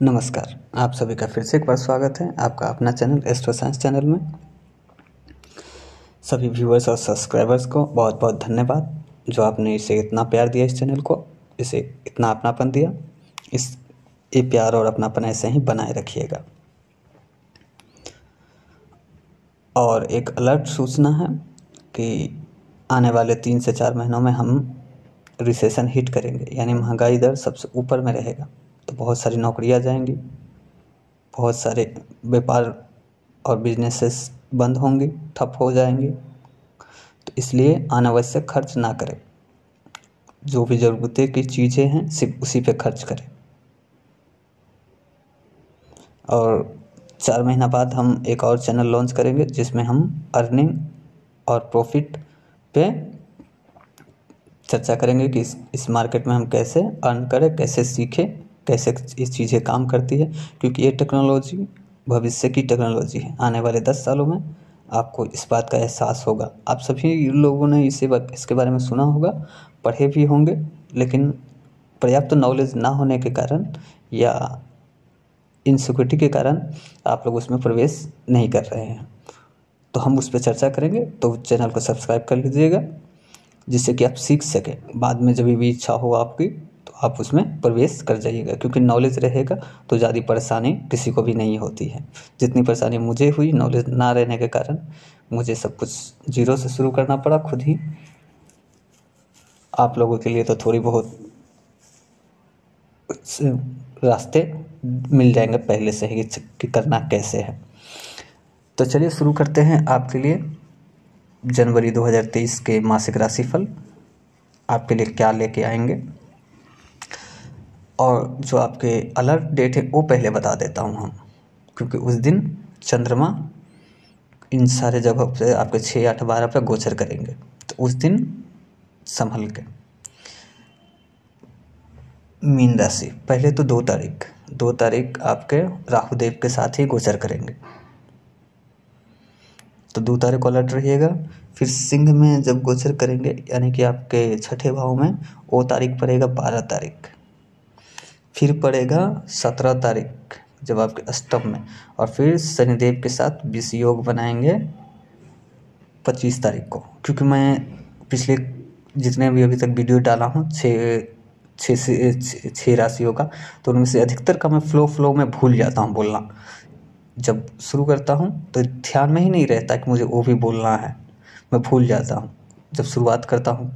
नमस्कार। आप सभी का फिर से एक बार स्वागत है आपका अपना चैनल एस्ट्रो साइंस चैनल में। सभी व्यूअर्स और सब्सक्राइबर्स को बहुत बहुत धन्यवाद जो आपने इसे इतना प्यार दिया, इस चैनल को इसे इतना अपनापन दिया। ये प्यार और अपनापन ऐसे ही बनाए रखिएगा। और एक अलर्ट सूचना है कि आने वाले 3 से 4 महीनों में हम रिसेशन हिट करेंगे, यानी महंगाई दर सबसे ऊपर में रहेगा। तो बहुत सारी नौकरियां जाएंगी, बहुत सारे व्यापार और बिजनेसेस बंद होंगी, ठप हो जाएंगी। तो इसलिए अनावश्यक खर्च ना करें, जो भी ज़रूरतें की चीज़ें हैं सिर्फ उसी पे खर्च करें। और 4 महीना बाद हम एक और चैनल लॉन्च करेंगे जिसमें हम अर्निंग और प्रॉफिट पे चर्चा करेंगे कि इस मार्केट में हम कैसे अर्न करें, कैसे सीखें, कैसे इस चीज़ें काम करती है। क्योंकि ये टेक्नोलॉजी भविष्य की टेक्नोलॉजी है। आने वाले 10 सालों में आपको इस बात का एहसास होगा। आप सभी लोगों ने इसके बारे में सुना होगा, पढ़े भी होंगे, लेकिन पर्याप्त नॉलेज ना होने के कारण या इनसिक्योरिटी के कारण आप लोग उसमें प्रवेश नहीं कर रहे हैं। तो हम उस पर चर्चा करेंगे, तो चैनल को सब्सक्राइब कर लीजिएगा जिससे कि आप सीख सकें। बाद में जब भी इच्छा हो आपकी तो आप उसमें प्रवेश कर जाइएगा, क्योंकि नॉलेज रहेगा तो ज़्यादा परेशानी किसी को भी नहीं होती है। जितनी परेशानी मुझे हुई नॉलेज ना रहने के कारण, मुझे सब कुछ जीरो से शुरू करना पड़ा खुद ही। आप लोगों के लिए तो थोड़ी बहुत रास्ते मिल जाएंगे पहले से ही कि करना कैसे है। तो चलिए शुरू करते हैं। आपके लिए जनवरी 2023 के मासिक राशिफल आपके लिए क्या लेके आएंगे, और जो आपके अलर्ट डेट है वो पहले बता देता हूँ हम, क्योंकि उस दिन चंद्रमा इन सारे जगहों पे आपके 6, 8, 12 पे गोचर करेंगे। तो उस दिन संभल के। मीन राशि पहले तो 2 तारीख आपके राहु देव के साथ ही गोचर करेंगे, तो 2 तारीख को अलर्ट रहिएगा। फिर सिंह में जब गोचर करेंगे, यानी कि आपके छठे भाव में, वो तारीख पड़ेगा 12 तारीख। फिर पड़ेगा 17 तारीख जब आपके अष्टम में, और फिर शनिदेव के साथ विष योग बनाएंगे 25 तारीख को। क्योंकि मैं पिछले जितने भी अभी तक वीडियो डाला हूँ 6 राशियों का, तो उनमें से अधिकतर का मैं फ्लो में भूल जाता हूँ बोलना। जब शुरू करता हूँ तो ध्यान में ही नहीं रहता कि मुझे वो भी बोलना है, मैं भूल जाता हूँ। जब शुरुआत करता हूँ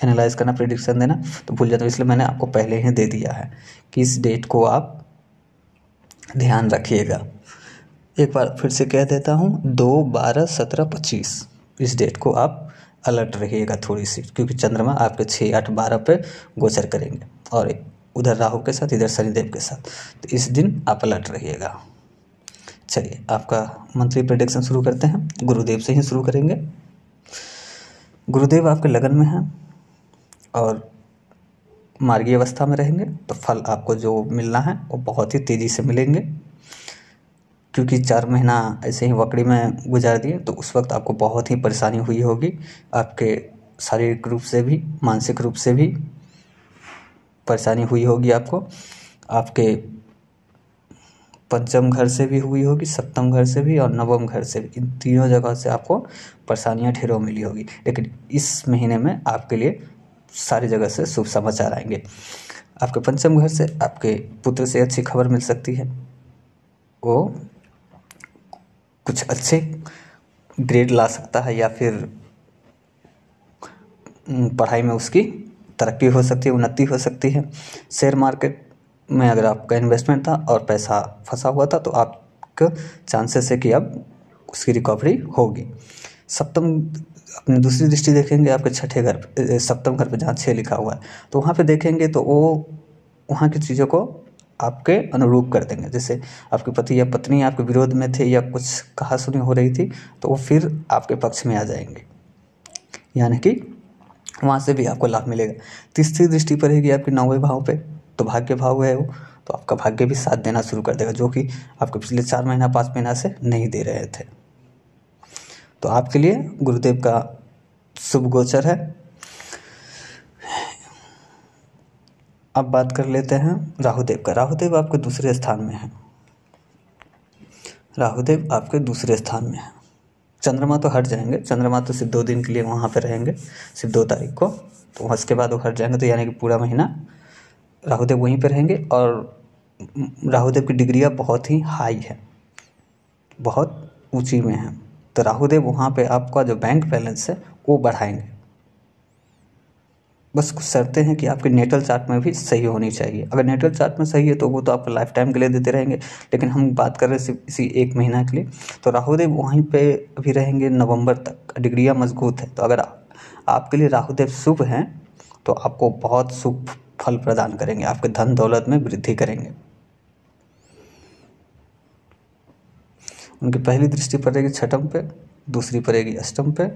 एनालाइज करना, प्रेडिक्शन देना, तो भूल जाता हूँ। इसलिए मैंने आपको पहले ही दे दिया है कि इस डेट को आप ध्यान रखिएगा। एक बार फिर से कह देता हूँ, 2, 12, 17, 25 इस डेट को आप अलर्ट रहिएगा थोड़ी सी, क्योंकि चंद्रमा आपके 6, 8, 12 पे गोचर करेंगे, और उधर राहु के साथ, इधर शनिदेव के साथ। तो इस दिन आप अलर्ट रहिएगा। चलिए आपका मंथली प्रेडिक्शन शुरू करते हैं। गुरुदेव से ही शुरू करेंगे। गुरुदेव आपके लगन में हैं और मार्गी अवस्था में रहेंगे, तो फल आपको जो मिलना है वो बहुत ही तेज़ी से मिलेंगे। क्योंकि 4 महीना ऐसे ही वक्री में गुजार दिए, तो उस वक्त आपको बहुत ही परेशानी हुई होगी। आपके शारीरिक रूप से भी, मानसिक रूप से भी परेशानी हुई होगी आपको। आपके पंचम घर से भी हुई होगी, सप्तम घर से भी और नवम घर से भी। इन तीनों जगह से आपको परेशानियां ढेरों मिली होगी। लेकिन इस महीने में आपके लिए सारी जगह से शुभ समाचार आएंगे। आपके पंचम घर से आपके पुत्र से अच्छी खबर मिल सकती है। वो कुछ अच्छे ग्रेड ला सकता है, या फिर पढ़ाई में उसकी तरक्की हो सकती है, उन्नति हो सकती है। शेयर मार्केट में अगर आपका इन्वेस्टमेंट था और पैसा फंसा हुआ था, तो आपका चांसेस है कि अब उसकी रिकवरी होगी। सप्तम, अपनी दूसरी दृष्टि देखेंगे आपके छठे घर, सप्तम घर पे जहाँ 6 लिखा हुआ है, तो वहाँ पे देखेंगे तो वो वहाँ की चीज़ों को आपके अनुरूप कर देंगे। जैसे आपके पति या पत्नी आपके विरोध में थे या कुछ कहा सुनी हो रही थी, तो वो फिर आपके पक्ष में आ जाएंगे, यानी कि वहाँ से भी आपको लाभ मिलेगा। तीसरी दृष्टि पड़ेगी आपके 9वें भाव पे, तो भाग्य भाव है वो, तो आपका भाग्य भी साथ देना शुरू कर देगा, जो कि आपके पिछले 4 महीना 5 महीना से नहीं दे रहे थे। तो आपके लिए गुरुदेव का शुभ गोचर है। अब बात कर लेते हैं राहुदेव का। राहुदेव आपके दूसरे स्थान में है। राहुदेव आपके दूसरे स्थान में है। चंद्रमा तो हट जाएंगे, चंद्रमा तो सिर्फ 2 दिन के लिए वहाँ पर रहेंगे, सिर्फ 2 तारीख को, तो उसके बाद वो हट जाएंगे। तो यानी कि पूरा महीना राहुदेव वहीं पर रहेंगे। और राहुदेव की डिग्रियाँ बहुत ही हाई है, बहुत ऊंची में है। तो राहुदेव वहाँ पे आपका जो बैंक बैलेंस है वो बढ़ाएंगे। बस कुछ शर्तें हैं कि आपके नेटल चार्ट में भी सही होनी चाहिए। अगर नेटल चार्ट में सही है तो वो तो आपको लाइफ टाइम के लिए देते रहेंगे, लेकिन हम बात कर रहे हैं सिर्फ इसी 1 महीना के लिए। तो राहुदेव वहीं पे अभी रहेंगे नवंबर तक, डिग्रियाँ मजबूत है। तो अगर आपके लिए राहुदेव शुभ हैं तो आपको बहुत शुभ फल प्रदान करेंगे, आपके धन दौलत में वृद्धि करेंगे। उनकी पहली दृष्टि पड़ेगी 6म पे, दूसरी पड़ेगी 8म पे,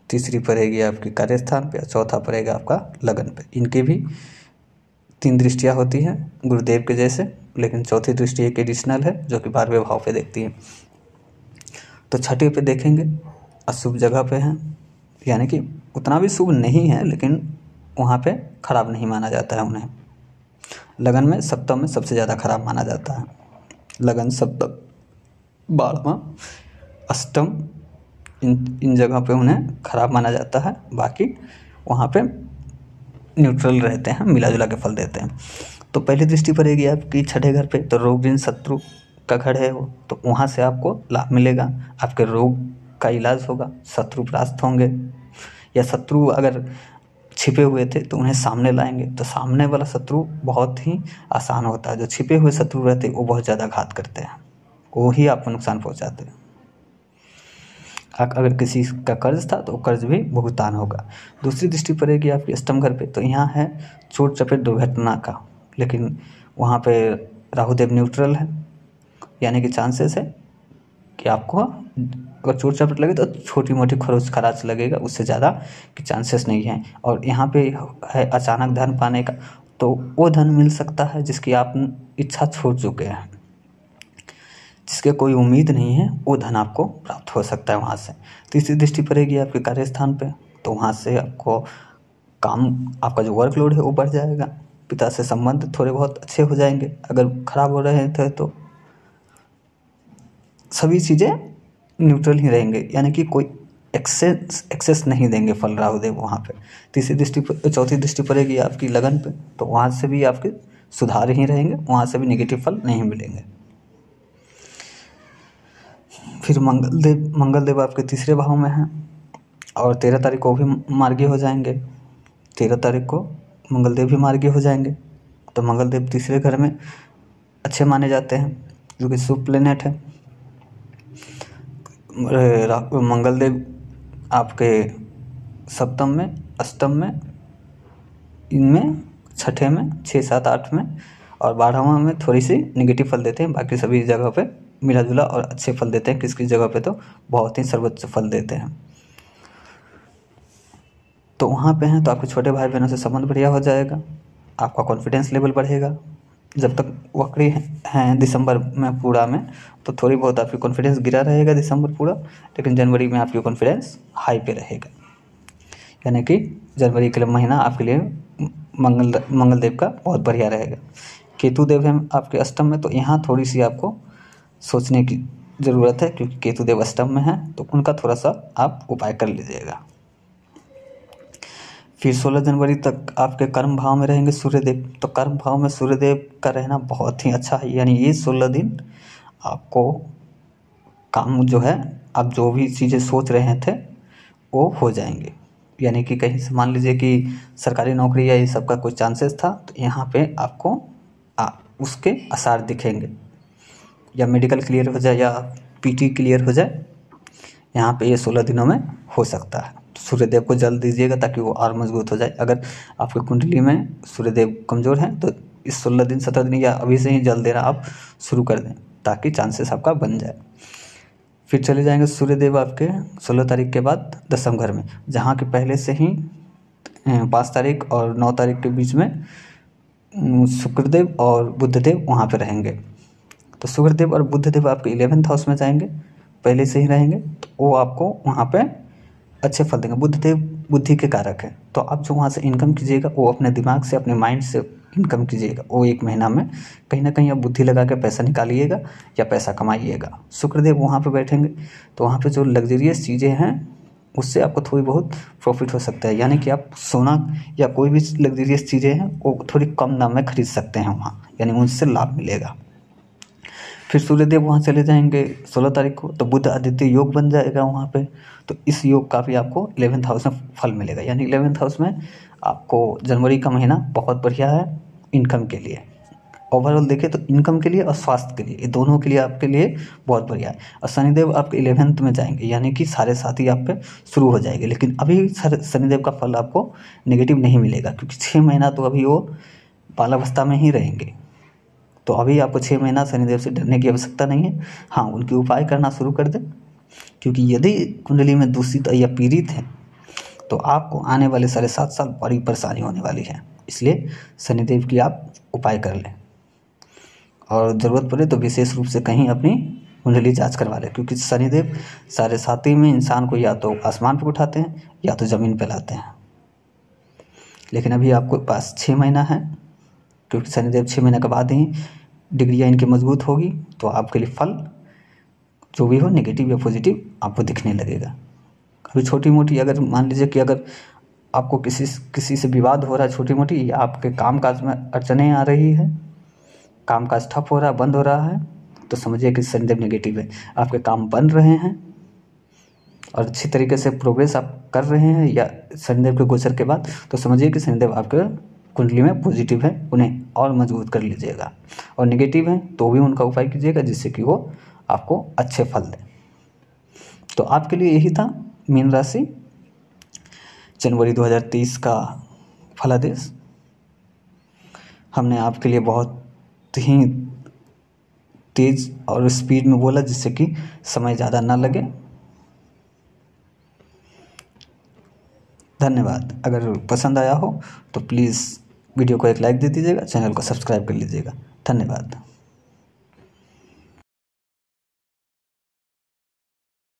तीसरी पड़ेगी आपकी कार्यस्थान पे, और चौथा पड़ेगा आपका लगन पे। इनकी भी 3 दृष्टियाँ होती हैं गुरुदेव के जैसे, लेकिन चौथी दृष्टि एक एडिशनल है जो कि 12वें भाव पे देखती है। तो 6ठे पे देखेंगे अशुभ जगह पे हैं, यानी कि उतना भी शुभ नहीं है, लेकिन वहाँ पे खराब नहीं माना जाता है उन्हें। लगन में 7म में सबसे ज़्यादा खराब माना जाता है। लगन, 7म, 12वां, 8म, इन जगह पे उन्हें खराब माना जाता है। बाकी वहाँ पे न्यूट्रल रहते हैं, मिला जुला के फल देते हैं। तो पहली दृष्टि पड़ेगी आपकी 6ठे घर पे, तो रोग ऋण शत्रु का घर है वो, तो वहाँ से आपको लाभ मिलेगा, आपके रोग का इलाज होगा, शत्रु परास्त होंगे, या शत्रु अगर छिपे हुए थे तो उन्हें सामने लाएंगे। तो सामने वाला शत्रु बहुत ही आसान होता है, जो छिपे हुए शत्रु रहते हैं वो बहुत ज़्यादा घात करते हैं, वो ही आपको नुकसान पहुँचाते हैं। अगर किसी का कर्ज था तो कर्ज भी भुगतान होगा। दूसरी दृष्टि पड़ेगी आपकी 8म घर पे, तो यहाँ है चोट चपेट दुर्घटना का, लेकिन वहाँ पे राहुदेव न्यूट्रल है, यानी कि चांसेस है कि आपको अगर चोट चपेट लगे तो छोटी मोटी खरोच खराच लगेगा, उससे ज़्यादा की चांसेस नहीं है। और यहाँ पे है अचानक धन पाने का, तो वो धन मिल सकता है जिसकी आप इच्छा छोड़ चुके हैं, जिसके कोई उम्मीद नहीं है, वो धन आपको प्राप्त हो सकता है वहाँ से। तीसरी दृष्टि पड़ेगी आपके कार्यस्थान पे, तो वहाँ से आपको काम, आपका जो वर्कलोड है वो बढ़ जाएगा, पिता से संबंध थोड़े बहुत अच्छे हो जाएंगे। अगर खराब हो रहे थे तो सभी चीज़ें न्यूट्रल ही रहेंगे, यानी कि कोई एक्सेस नहीं देंगे फल राहुदेव वहाँ पे। चौथी दृष्टि पड़ेगी आपकी लगन पे, तो वहाँ से भी आपके सुधार ही रहेंगे, वहाँ से भी नेगेटिव फल नहीं मिलेंगे। फिर मंगलदेव आपके तीसरे भाव में हैं और 13 तारीख को भी मार्गी हो जाएंगे। 13 तारीख को मंगलदेव भी मार्गी हो जाएंगे। तो मंगलदेव तीसरे घर में अच्छे माने जाते हैं, जो कि शुभ प्लेनेट है। मंगलदेव आपके 7म में, 8म में, इनमें 6ठे में, 6, 7, 8 में, और 12वां में थोड़ी सी नेगेटिव फल देते हैं। बाकी सभी जगह पे मिला जुला और अच्छे फल देते हैं। किस जगह पे तो बहुत ही सर्वोच्च फल देते हैं। तो वहाँ पे हैं तो आपके छोटे भाई बहनों से संबंध बढ़िया हो जाएगा, आपका कॉन्फिडेंस लेवल बढ़ेगा। जब तक वक्री हैं दिसंबर में पूरा में, तो थोड़ी बहुत आपकी कॉन्फिडेंस गिरा रहेगा दिसंबर पूरा, लेकिन जनवरी में आपकी कॉन्फिडेंस हाई पे रहेगा। यानी कि जनवरी के महीना आपके लिए मंगलदेव का बहुत बढ़िया रहेगा। केतु देव है आपके 8म में, तो यहाँ थोड़ी सी आपको सोचने की ज़रूरत है, क्योंकि केतु देव 8म में है, तो उनका थोड़ा सा आप उपाय कर लीजिएगा। फिर 16 जनवरी तक आपके कर्म भाव में रहेंगे सूर्यदेव। तो कर्म भाव में सूर्यदेव का रहना बहुत ही अच्छा है, यानी ये 16 दिन आपको काम जो है, आप जो भी चीज़ें सोच रहे थे वो हो जाएंगे। यानी कि कहीं से मान लीजिए कि सरकारी नौकरी या ये सब का कोई चांसेस था, तो यहाँ पे आपको उसके आसार दिखेंगे, या मेडिकल क्लियर हो जाए या पीटी क्लियर हो जाए, यहाँ पे ये 16 दिनों में हो सकता है। तो सूर्यदेव को जल दीजिएगा ताकि वो और मजबूत हो जाए। अगर आपकी कुंडली में सूर्यदेव कमज़ोर हैं तो इस 16 दिन 17 दिन या अभी से ही जल देना आप शुरू कर दें, ताकि चांसेस आपका बन जाए। फिर चले जाएंगे सूर्यदेव आपके 16 तारीख के बाद 10म घर में, जहाँ के पहले से ही 5 तारीख और 9 तारीख के बीच में शुक्रदेव और बुधदेव वहाँ पे रहेंगे। तो शुक्रदेव और बुधदेव आपके 11th हाउस में जाएंगे, पहले से ही रहेंगे, तो वो आपको वहाँ पे अच्छे फल देंगे। बुधदेव बुद्धि के कारक है। तो आप जो वहाँ से इनकम कीजिएगा वो अपने दिमाग से, अपने माइंड से इनकम कीजिएगा। वो 1 महीना में कहीं ना कहीं आप बुद्धि लगा के पैसा निकालिएगा या पैसा कमाइएगा। शुक्रदेव वहाँ पे बैठेंगे तो वहाँ पे जो लग्जरियस चीज़ें हैं उससे आपको थोड़ी बहुत प्रॉफिट हो सकता है। यानी कि आप सोना या कोई भी लग्जरियस चीज़ें हैं वो थोड़ी कम दाम में खरीद सकते हैं वहाँ, यानी उनसे लाभ मिलेगा। फिर सूर्यदेव वहाँ चले जाएंगे 16 तारीख को, तो बुध आदित्य योग बन जाएगा वहाँ पे। तो इस योग का भी आपको 11th हाउस में फल मिलेगा। यानी 11th हाउस में आपको जनवरी का महीना बहुत बढ़िया है इनकम के लिए। ओवरऑल देखें तो इनकम के लिए और स्वास्थ्य के लिए, ये दोनों के लिए आपके लिए बहुत बढ़िया है। और शनिदेव आपके 11th में जाएंगे, यानी कि साढ़े 7 ही आप पे शुरू हो जाएगी। लेकिन अभी शनिदेव का फल आपको नेगेटिव नहीं मिलेगा, क्योंकि 6 महीना तो अभी वो बालावस्था में ही रहेंगे। तो अभी आपको 6 महीना शनिदेव से डरने की आवश्यकता नहीं है। हाँ, उनके उपाय करना शुरू कर दें, क्योंकि यदि कुंडली में दूषित या पीड़ित है तो आपको आने वाले 7.5 साल बड़ी परेशानी होने वाली है। इसलिए शनिदेव की आप उपाय कर लें, और ज़रूरत पड़े तो विशेष रूप से कहीं अपनी कुंडली जांच करवा लें, क्योंकि शनिदेव 7.5 में इंसान को या तो आसमान पर उठाते हैं या तो ज़मीन पर लाते हैं। लेकिन अभी आपको पास 6 महीना है, क्योंकि शनिदेव 6 महीने के बाद ही डिग्रियाँ इनकी मजबूत होगी, तो आपके लिए फल जो भी हो नेगेटिव या पॉजिटिव आपको दिखने लगेगा। अभी छोटी मोटी, अगर मान लीजिए कि अगर आपको किसी से विवाद हो रहा है छोटी मोटी, या आपके कामकाज में अड़चने आ रही है, कामकाज ठप हो रहा है, बंद हो रहा है, तो समझिए कि शनिदेव नेगेटिव है। आपके काम बन रहे हैं और अच्छी तरीके से प्रोग्रेस आप कर रहे हैं या शनिदेव के गोचर के बाद, तो समझिए कि शनिदेव आपके कुंडली में पॉजिटिव है, उन्हें और मजबूत कर लीजिएगा। और नेगेटिव है तो भी उनका उपाय कीजिएगा, जिससे कि वो आपको अच्छे फल दें। तो आपके लिए यही था मीन राशि जनवरी 2023 का फलादेश। हमने आपके लिए बहुत ही तेज और स्पीड में बोला, जिससे कि समय ज़्यादा ना लगे। धन्यवाद। अगर पसंद आया हो तो प्लीज़ वीडियो को एक लाइक दे दीजिएगा, चैनल को सब्सक्राइब कर लीजिएगा। धन्यवाद।